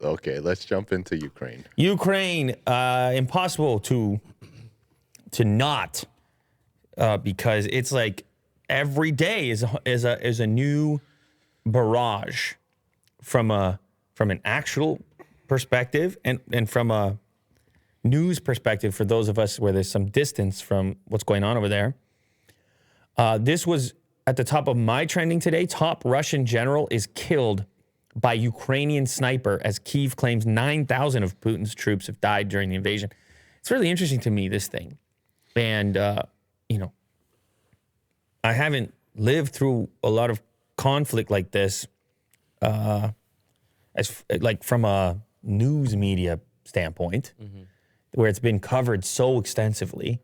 Okay, let's jump into Ukraine. Ukraine, impossible to not, because it's like every day is a new barrage from an actual perspective and from a news perspective for those of us where there's some distance from what's going on over there. This was at the top of my trending today. Top Russian general is killed by Ukrainian sniper as Kyiv claims 9,000 of Putin's troops have died during the invasion. It's really interesting to me, this thing. And, I haven't lived through a lot of conflict like this, from a news media standpoint, where it's been covered so extensively.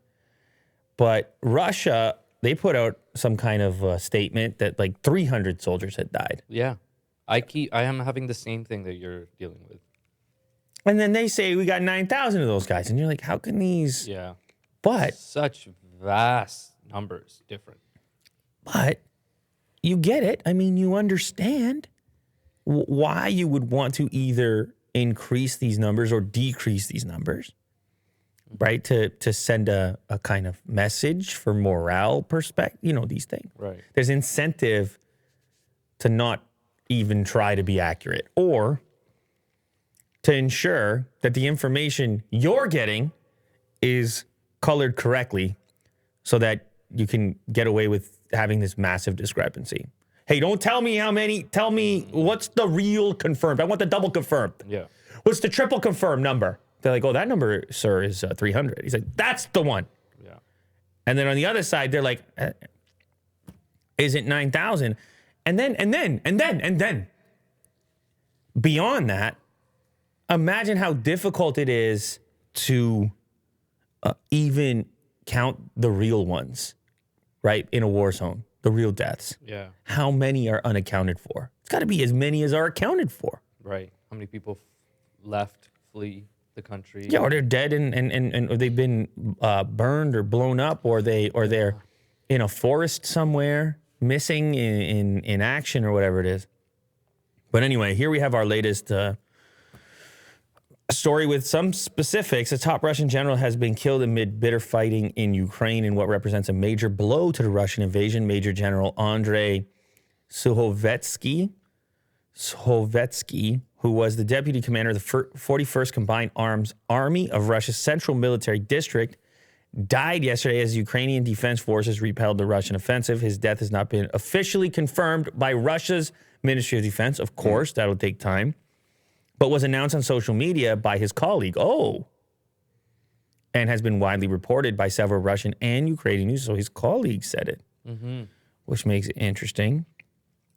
But Russia, they put out some kind of statement that like 300 soldiers had died. Yeah. I am having the same thing that you're dealing with. And then they say we got 9,000 of those guys. And you're like, how can these? Yeah. But Such vast numbers different. But you get it. I mean, you understand why you would want to either increase these numbers or decrease these numbers, right? To send a kind of message for morale perspective, these things. Right. There's incentive to not even try to be accurate, or to ensure that the information you're getting is colored correctly so that you can get away with having this massive discrepancy. Hey, don't tell me how many, tell me what's the real confirmed. I want the double confirmed. Yeah. What's the triple confirmed number? They're like, oh, that number, sir, is 300. He's like, that's the one. Yeah. And then on the other side, they're like, is it 9,000? And then, beyond that, imagine how difficult it is to even count the real ones, right? In a war zone, the real deaths. Yeah. How many are unaccounted for? It's got to be as many as are accounted for. Right. How many people flee the country? Yeah, or they're dead and or they've been burned or blown up, or they're in a forest somewhere, missing in action or whatever it is. But anyway, here we have our latest story with some specifics. A top Russian general has been killed amid bitter fighting in Ukraine in what represents a major blow to the Russian invasion. Major General Andrei Suhovetsky, who was the deputy commander of the 41st Combined Arms Army of Russia's Central Military District, died yesterday as Ukrainian defense forces repelled the Russian offensive. His death has not been officially confirmed by Russia's Ministry of Defense. Of course, that'll take time. But was announced on social media by his colleague. And has been widely reported by several Russian and Ukrainian news. So his colleague said it, which makes it interesting.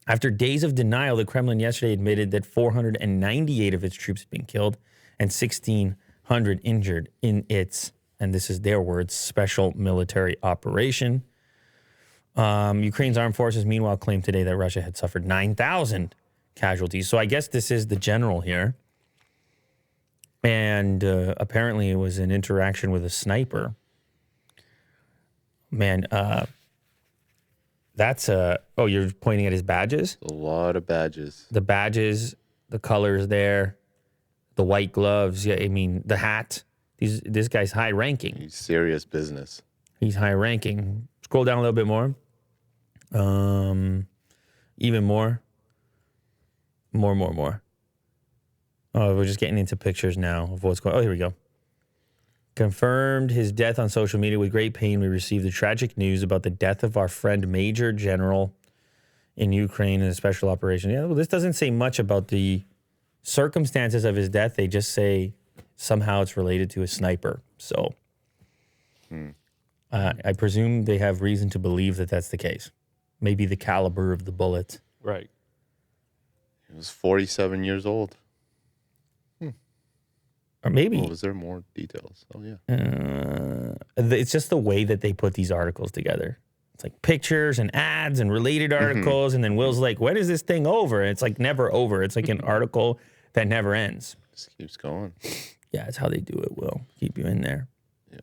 After days of denial, the Kremlin yesterday admitted that 498 of its troops had been killed and 1,600 injured in its, and this is their words, special military operation. Ukraine's armed forces, meanwhile, claimed today that Russia had suffered 9,000 casualties. So I guess this is the general here. And apparently it was an interaction with a sniper. Man, that's you're pointing at his badges? A lot of badges. The badges, the colors there, the white gloves. Yeah, I mean, the hat. This guy's high ranking. He's serious business. He's high ranking. Scroll down a little bit more. Even more. More. Oh, we're just getting into pictures now of what's going on. Oh, here we go. Confirmed his death on social media. With great pain, we received the tragic news about the death of our friend, Major General in Ukraine in a special operation. Yeah, well, this doesn't say much about the circumstances of his death. They just say somehow it's related to a sniper. So I presume they have reason to believe that that's the case. Maybe the caliber of the bullet. Right. He was 47 years old. Or maybe. Oh, was there more details? Oh, yeah. It's just the way that they put these articles together. It's like pictures and ads and related articles. And then Will's like, when is this thing over? And it's like never over. It's like an article that never ends. Just keeps going. Yeah, it's how they do it, Will. Keep you in there. Yeah.